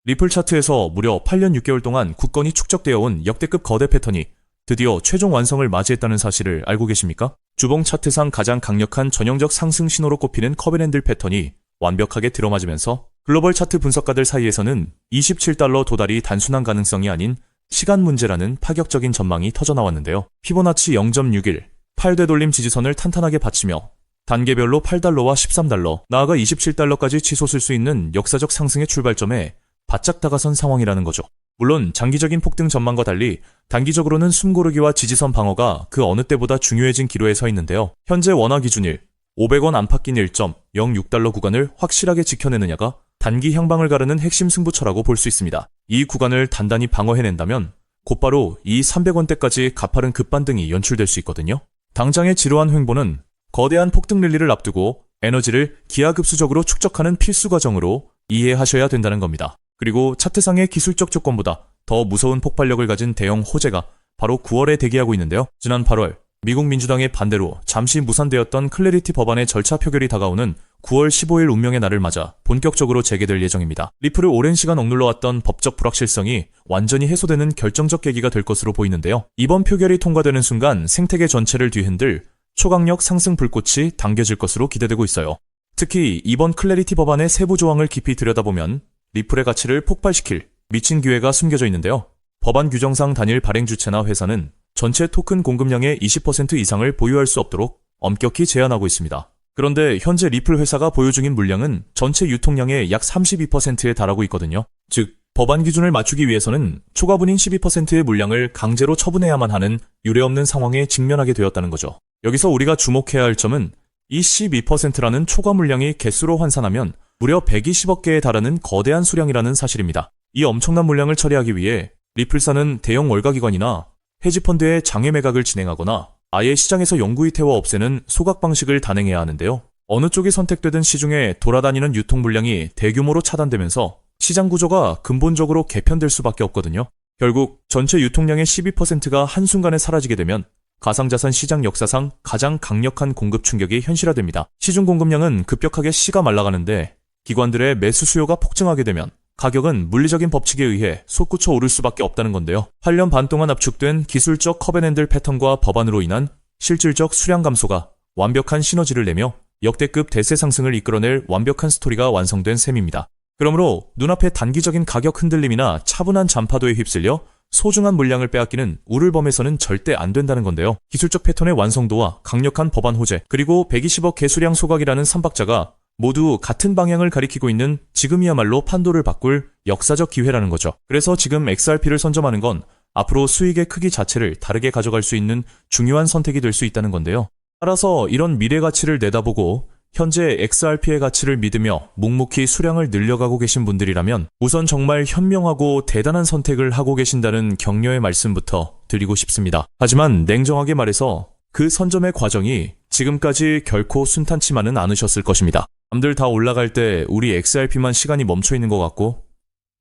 리플 차트에서 무려 8년 6개월 동안 굳건히 축적되어 온 역대급 거대 패턴이 드디어 최종 완성을 맞이했다는 사실을 알고 계십니까? 주봉 차트상 가장 강력한 전형적 상승 신호로 꼽히는 커브앤들 패턴이 완벽하게 들어맞으면서 글로벌 차트 분석가들 사이에서는 27달러 도달이 단순한 가능성이 아닌 시간 문제라는 파격적인 전망이 터져나왔는데요. 피보나치 0.61, 8되돌림 지지선을 탄탄하게 받치며 단계별로 8달러와 13달러, 나아가 27달러까지 치솟을 수 있는 역사적 상승의 출발점에 바짝 다가선 상황이라는 거죠. 물론 장기적인 폭등 전망과 달리 단기적으로는 숨고르기와 지지선 방어가 그 어느 때보다 중요해진 기로에 서 있는데요. 현재 원화 기준일 500원 안팎 낀 1.06달러 구간을 확실하게 지켜내느냐가 단기 향방을 가르는 핵심 승부처라고 볼 수 있습니다. 이 구간을 단단히 방어해낸다면 곧바로 이 300원대까지 가파른 급반등이 연출될 수 있거든요. 당장의 지루한 횡보는 거대한 폭등 랠리를 앞두고 에너지를 기하급수적으로 축적하는 필수 과정으로 이해하셔야 된다는 겁니다. 그리고 차트상의 기술적 조건보다 더 무서운 폭발력을 가진 대형 호재가 바로 9월에 대기하고 있는데요. 지난 8월 미국 민주당의 반대로 잠시 무산되었던 클래리티 법안의 절차 표결이 다가오는 9월 15일 운명의 날을 맞아 본격적으로 재개될 예정입니다. 리플을 오랜 시간 억눌러왔던 법적 불확실성이 완전히 해소되는 결정적 계기가 될 것으로 보이는데요. 이번 표결이 통과되는 순간 생태계 전체를 뒤흔들 초강력 상승 불꽃이 당겨질 것으로 기대되고 있어요. 특히 이번 클래리티 법안의 세부 조항을 깊이 들여다보면 리플의 가치를 폭발시킬 미친 기회가 숨겨져 있는데요. 법안 규정상 단일 발행 주체나 회사는 전체 토큰 공급량의 20% 이상을 보유할 수 없도록 엄격히 제한하고 있습니다. 그런데 현재 리플 회사가 보유 중인 물량은 전체 유통량의 약 32%에 달하고 있거든요. 즉, 법안 기준을 맞추기 위해서는 초과분인 12%의 물량을 강제로 처분해야만 하는 유례없는 상황에 직면하게 되었다는 거죠. 여기서 우리가 주목해야 할 점은 이 12%라는 초과 물량이 개수로 환산하면 무려 120억 개에 달하는 거대한 수량이라는 사실입니다. 이 엄청난 물량을 처리하기 위해 리플사는 대형 월가기관이나 헤지펀드의 장외 매각을 진행하거나 아예 시장에서 영구히 태워 없애는 소각 방식을 단행해야 하는데요. 어느 쪽이 선택되든 시중에 돌아다니는 유통 물량이 대규모로 차단되면서 시장 구조가 근본적으로 개편될 수밖에 없거든요. 결국 전체 유통량의 12%가 한순간에 사라지게 되면 가상자산 시장 역사상 가장 강력한 공급 충격이 현실화됩니다. 시중 공급량은 급격하게 씨가 말라가는데 기관들의 매수 수요가 폭증하게 되면 가격은 물리적인 법칙에 의해 솟구쳐 오를 수밖에 없다는 건데요. 8년 반 동안 압축된 기술적 커브앤들 패턴과 법안으로 인한 실질적 수량 감소가 완벽한 시너지를 내며 역대급 대세 상승을 이끌어낼 완벽한 스토리가 완성된 셈입니다. 그러므로 눈앞의 단기적인 가격 흔들림이나 차분한 잔파도에 휩쓸려 소중한 물량을 빼앗기는 우물범에서는 절대 안 된다는 건데요. 기술적 패턴의 완성도와 강력한 법안 호재, 그리고 120억 개수량 소각이라는 삼박자가 모두 같은 방향을 가리키고 있는 지금이야말로 판도를 바꿀 역사적 기회라는 거죠. 그래서 지금 XRP를 선점하는 건 앞으로 수익의 크기 자체를 다르게 가져갈 수 있는 중요한 선택이 될 수 있다는 건데요. 따라서 이런 미래 가치를 내다보고 현재 XRP의 가치를 믿으며 묵묵히 수량을 늘려가고 계신 분들이라면 우선 정말 현명하고 대단한 선택을 하고 계신다는 격려의 말씀부터 드리고 싶습니다. 하지만 냉정하게 말해서 그 선점의 과정이 지금까지 결코 순탄치만은 않으셨을 것입니다. 남들 다 올라갈 때 우리 XRP만 시간이 멈춰 있는 것 같고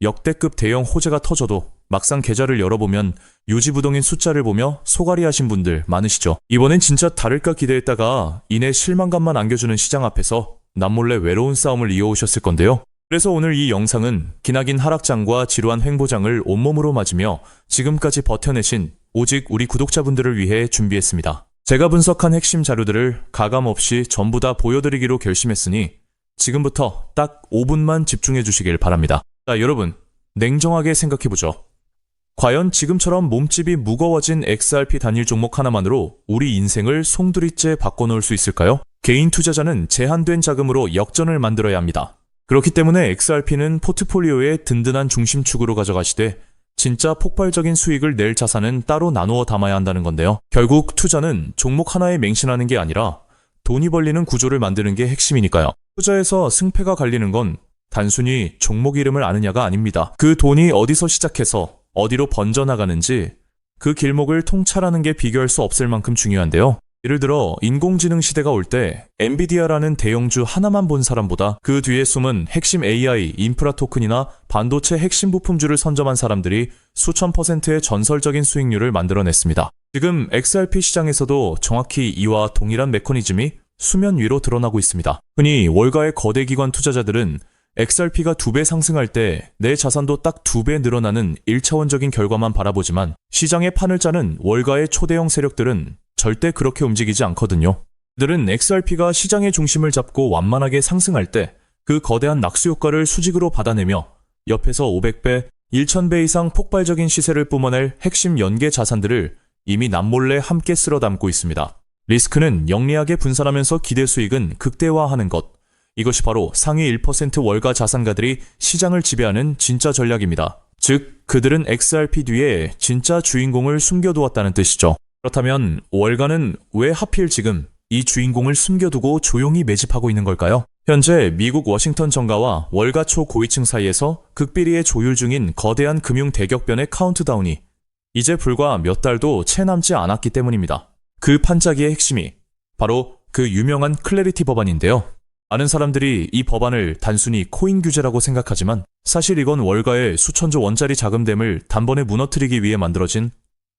역대급 대형 호재가 터져도 막상 계좌를 열어보면 유지부동인 숫자를 보며 소갈이 하신 분들 많으시죠. 이번엔 진짜 다를까 기대했다가 이내 실망감만 안겨주는 시장 앞에서 남몰래 외로운 싸움을 이어오셨을 건데요. 그래서 오늘 이 영상은 기나긴 하락장과 지루한 횡보장을 온몸으로 맞으며 지금까지 버텨내신 오직 우리 구독자분들을 위해 준비했습니다. 제가 분석한 핵심 자료들을 가감없이 전부 다 보여드리기로 결심했으니 지금부터 딱 5분만 집중해 주시길 바랍니다. 자, 여러분, 냉정하게 생각해보죠. 과연 지금처럼 몸집이 무거워진 XRP 단일 종목 하나만으로 우리 인생을 송두리째 바꿔놓을 수 있을까요? 개인 투자자는 제한된 자금으로 역전을 만들어야 합니다. 그렇기 때문에 XRP는 포트폴리오의 든든한 중심축으로 가져가시되 진짜 폭발적인 수익을 낼 자산은 따로 나누어 담아야 한다는 건데요. 결국 투자는 종목 하나에 맹신하는 게 아니라 돈이 벌리는 구조를 만드는 게 핵심이니까요. 투자에서 승패가 갈리는 건 단순히 종목 이름을 아느냐가 아닙니다. 그 돈이 어디서 시작해서 어디로 번져나가는지 그 길목을 통찰하는 게 비교할 수 없을 만큼 중요한데요. 예를 들어 인공지능 시대가 올 때 엔비디아라는 대형주 하나만 본 사람보다 그 뒤에 숨은 핵심 AI, 인프라 토큰이나 반도체 핵심 부품주를 선점한 사람들이 수천 %의 전설적인 수익률을 만들어냈습니다. 지금 XRP 시장에서도 정확히 이와 동일한 메커니즘이 수면 위로 드러나고 있습니다. 흔히 월가의 거대 기관 투자자들은 XRP가 2배 상승할 때 내 자산도 딱 2배 늘어나는 1차원적인 결과만 바라보지만 시장의 판을 짜는 월가의 초대형 세력들은 절대 그렇게 움직이지 않거든요. 그들은 XRP가 시장의 중심을 잡고 완만하게 상승할 때 그 거대한 낙수 효과를 수직으로 받아내며 옆에서 500배, 1000배 이상 폭발적인 시세를 뿜어낼 핵심 연계 자산들을 이미 남몰래 함께 쓸어 담고 있습니다. 리스크는 영리하게 분산하면서 기대 수익은 극대화하는 것. 이것이 바로 상위 1% 월가 자산가들이 시장을 지배하는 진짜 전략입니다. 즉, 그들은 XRP 뒤에 진짜 주인공을 숨겨두었다는 뜻이죠. 그렇다면 월가는 왜 하필 지금 이 주인공을 숨겨두고 조용히 매집하고 있는 걸까요? 현재 미국 워싱턴 정가와 월가 초 고위층 사이에서 극비리에 조율 중인 거대한 금융 대격변의 카운트다운이 이제 불과 몇 달도 채 남지 않았기 때문입니다. 그 판짜기의 핵심이 바로 그 유명한 클래리티 법안인데요. 많은 사람들이 이 법안을 단순히 코인 규제라고 생각하지만 사실 이건 월가의 수천조 원짜리 자금댐을 단번에 무너뜨리기 위해 만들어진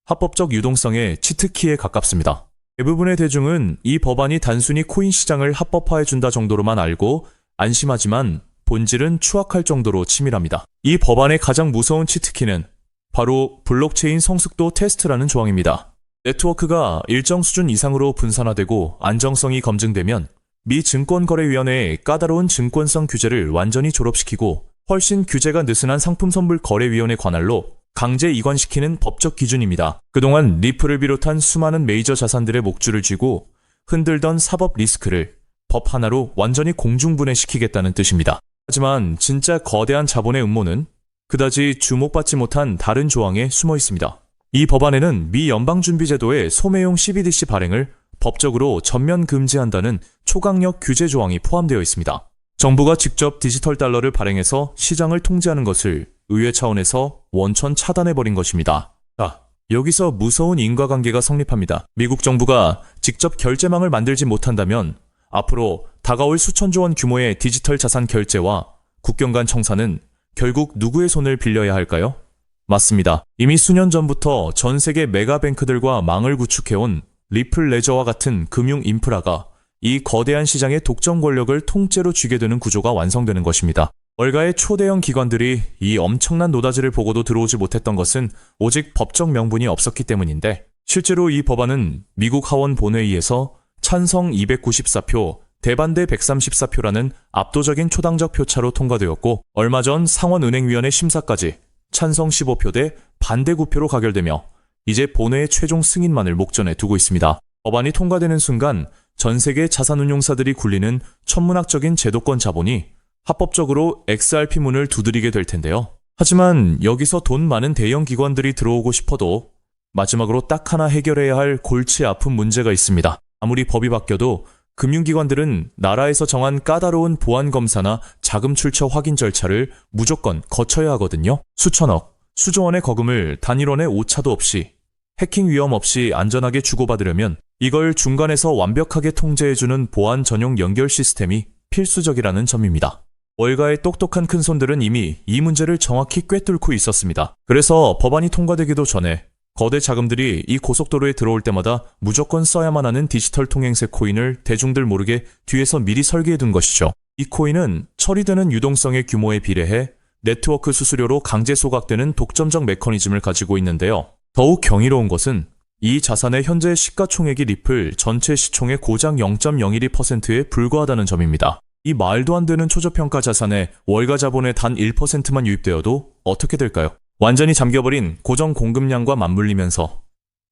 합법적 유동성의 치트키에 가깝습니다. 대부분의 대중은 이 법안이 단순히 코인 시장을 합법화해준다 정도로만 알고 안심하지만 본질은 추악할 정도로 치밀합니다. 이 법안의 가장 무서운 치트키는 바로 블록체인 성숙도 테스트라는 조항입니다. 네트워크가 일정 수준 이상으로 분산화되고 안정성이 검증되면 미 증권거래위원회의 까다로운 증권성 규제를 완전히 졸업시키고 훨씬 규제가 느슨한 상품선불거래위원회 관할로 강제 이관시키는 법적 기준입니다. 그동안 리플을 비롯한 수많은 메이저 자산들의 목줄을 쥐고 흔들던 사법 리스크를 법 하나로 완전히 공중분해시키겠다는 뜻입니다. 하지만 진짜 거대한 자본의 음모는 그다지 주목받지 못한 다른 조항에 숨어 있습니다. 이 법안에는 미 연방준비제도의 소매용 CBDC 발행을 법적으로 전면 금지한다는 초강력 규제 조항이 포함되어 있습니다. 정부가 직접 디지털 달러를 발행해서 시장을 통제하는 것을 의회 차원에서 원천 차단해버린 것입니다. 자, 여기서 무서운 인과관계가 성립합니다. 미국 정부가 직접 결제망을 만들지 못한다면 앞으로 다가올 수천조 원 규모의 디지털 자산 결제와 국경 간 청산은 결국 누구의 손을 빌려야 할까요? 맞습니다. 이미 수년 전부터 전 세계 메가뱅크들과 망을 구축해온 리플 레저와 같은 금융 인프라가 이 거대한 시장의 독점 권력을 통째로 쥐게 되는 구조가 완성되는 것입니다. 월가의 초대형 기관들이 이 엄청난 노다지를 보고도 들어오지 못했던 것은 오직 법적 명분이 없었기 때문인데 실제로 이 법안은 미국 하원 본회의에서 찬성 294표, 대반대 134표라는 압도적인 초당적 표차로 통과되었고 얼마 전 상원은행위원회 심사까지 찬성 15표 대 반대 9표로 가결되며 이제 본회의 최종 승인만을 목전에 두고 있습니다. 법안이 통과되는 순간 전 세계 자산운용사들이 굴리는 천문학적인 제도권 자본이 합법적으로 XRP 문을 두드리게 될 텐데요. 하지만 여기서 돈 많은 대형 기관들이 들어오고 싶어도 마지막으로 딱 하나 해결해야 할 골치 아픈 문제가 있습니다. 아무리 법이 바뀌어도 금융기관들은 나라에서 정한 까다로운 보안검사나 자금 출처 확인 절차를 무조건 거쳐야 하거든요. 수천억, 수조원의 거금을 단일원의 오차도 없이 해킹 위험 없이 안전하게 주고받으려면 이걸 중간에서 완벽하게 통제해주는 보안 전용 연결 시스템이 필수적이라는 점입니다. 월가의 똑똑한 큰손들은 이미 이 문제를 정확히 꿰뚫고 있었습니다. 그래서 법안이 통과되기도 전에 거대 자금들이 이 고속도로에 들어올 때마다 무조건 써야만 하는 디지털 통행세 코인을 대중들 모르게 뒤에서 미리 설계해둔 것이죠. 이 코인은 처리되는 유동성의 규모에 비례해 네트워크 수수료로 강제 소각되는 독점적 메커니즘을 가지고 있는데요. 더욱 경이로운 것은 이 자산의 현재 시가총액이 리플 전체 시총의 고작 0.012%에 불과하다는 점입니다. 이 말도 안 되는 초저평가 자산에 월가 자본의 단 1%만 유입되어도 어떻게 될까요? 완전히 잠겨버린 고정 공급량과 맞물리면서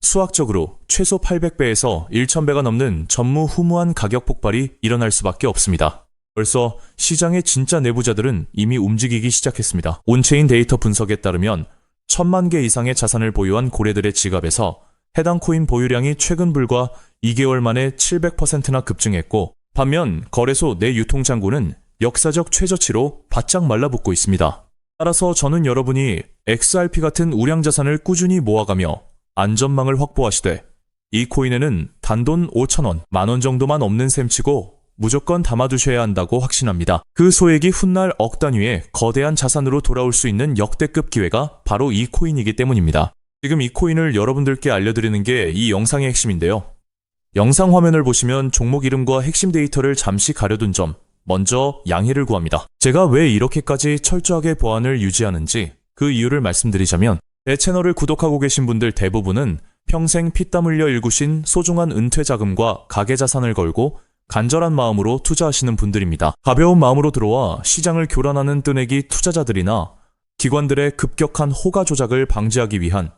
수학적으로 최소 800배에서 1000배가 넘는 전무후무한 가격 폭발이 일어날 수밖에 없습니다. 벌써 시장의 진짜 내부자들은 이미 움직이기 시작했습니다. 온체인 데이터 분석에 따르면 1000만 개 이상의 자산을 보유한 고래들의 지갑에서 해당 코인 보유량이 최근 불과 2개월 만에 700%나 급증했고 반면 거래소 내 유통장고는 역사적 최저치로 바짝 말라붙고 있습니다. 따라서 저는 여러분이 XRP 같은 우량자산을 꾸준히 모아가며 안전망을 확보하시되 이 코인에는 단돈 5,000원, 만원 정도만 없는 셈치고 무조건 담아두셔야 한다고 확신합니다. 그 소액이 훗날 억 단위의 거대한 자산으로 돌아올 수 있는 역대급 기회가 바로 이 코인이기 때문입니다. 지금 이 코인을 여러분들께 알려드리는 게 이 영상의 핵심인데요. 영상 화면을 보시면 종목 이름과 핵심 데이터를 잠시 가려둔 점 먼저 양해를 구합니다. 제가 왜 이렇게까지 철저하게 보안을 유지하는지 그 이유를 말씀드리자면 제 채널을 구독하고 계신 분들 대부분은 평생 피땀 흘려 일구신 소중한 은퇴 자금과 가계 자산을 걸고 간절한 마음으로 투자하시는 분들입니다. 가벼운 마음으로 들어와 시장을 교란하는 뜨내기 투자자들이나 기관들의 급격한 호가 조작을 방지하기 위한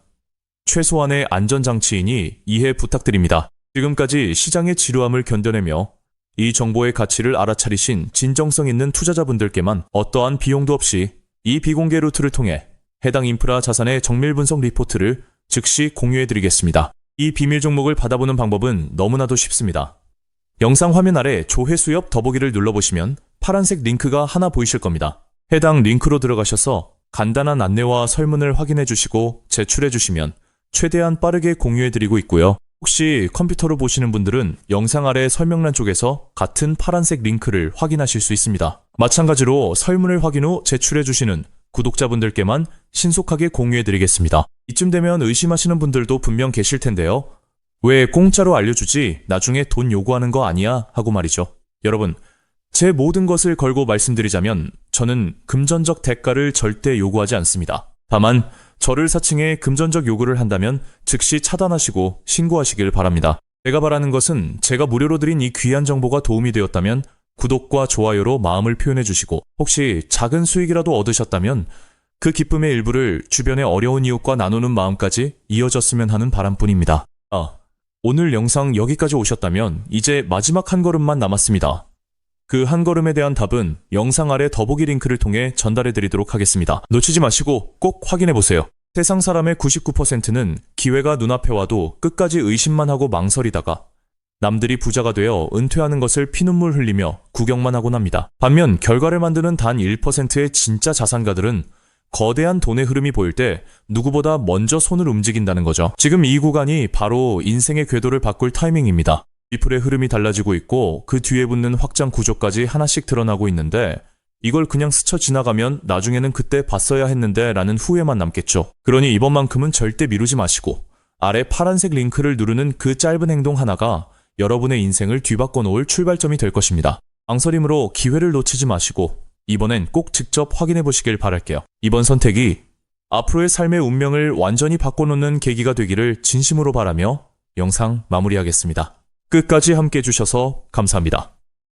최소한의 안전장치이니 이해 부탁드립니다. 지금까지 시장의 지루함을 견뎌내며 이 정보의 가치를 알아차리신 진정성 있는 투자자분들께만 어떠한 비용도 없이 이 비공개 루트를 통해 해당 인프라 자산의 정밀 분석 리포트를 즉시 공유해드리겠습니다. 이 비밀 종목을 받아보는 방법은 너무나도 쉽습니다. 영상 화면 아래 조회수 옆 더보기를 눌러보시면 파란색 링크가 하나 보이실 겁니다. 해당 링크로 들어가셔서 간단한 안내와 설문을 확인해 주시고 제출해 주시면 최대한 빠르게 공유해드리고 있고요. 혹시 컴퓨터로 보시는 분들은 영상 아래 설명란 쪽에서 같은 파란색 링크를 확인하실 수 있습니다. 마찬가지로 설문을 확인 후 제출해 주시는 구독자분들께만 신속하게 공유해드리겠습니다. 이쯤 되면 의심하시는 분들도 분명 계실 텐데요. 왜 공짜로 알려주지 나중에 돈 요구하는 거 아니야? 하고 말이죠. 여러분, 제 모든 것을 걸고 말씀드리자면 저는 금전적 대가를 절대 요구하지 않습니다. 다만 저를 사칭해 금전적 요구를 한다면 즉시 차단하시고 신고하시길 바랍니다. 제가 바라는 것은 제가 무료로 드린 이 귀한 정보가 도움이 되었다면 구독과 좋아요로 마음을 표현해 주시고 혹시 작은 수익이라도 얻으셨다면 그 기쁨의 일부를 주변의 어려운 이웃과 나누는 마음까지 이어졌으면 하는 바람뿐입니다. 오늘 영상 여기까지 오셨다면 이제 마지막 한 걸음만 남았습니다. 그 한 걸음에 대한 답은 영상 아래 더보기 링크를 통해 전달해 드리도록 하겠습니다. 놓치지 마시고 꼭 확인해 보세요. 세상 사람의 99%는 기회가 눈앞에 와도 끝까지 의심만 하고 망설이다가 남들이 부자가 되어 은퇴하는 것을 피눈물 흘리며 구경만 하곤 합니다. 반면 결과를 만드는 단 1%의 진짜 자산가들은 거대한 돈의 흐름이 보일 때 누구보다 먼저 손을 움직인다는 거죠. 지금 이 구간이 바로 인생의 궤도를 바꿀 타이밍입니다. 리플의 흐름이 달라지고 있고 그 뒤에 붙는 확장 구조까지 하나씩 드러나고 있는데 이걸 그냥 스쳐 지나가면 나중에는 그때 봤어야 했는데 라는 후회만 남겠죠. 그러니 이번만큼은 절대 미루지 마시고 아래 파란색 링크를 누르는 그 짧은 행동 하나가 여러분의 인생을 뒤바꿔 놓을 출발점이 될 것입니다. 망설임으로 기회를 놓치지 마시고 이번엔 꼭 직접 확인해 보시길 바랄게요. 이번 선택이 앞으로의 삶의 운명을 완전히 바꿔놓는 계기가 되기를 진심으로 바라며 영상 마무리하겠습니다. 끝까지 함께 해주셔서 감사합니다.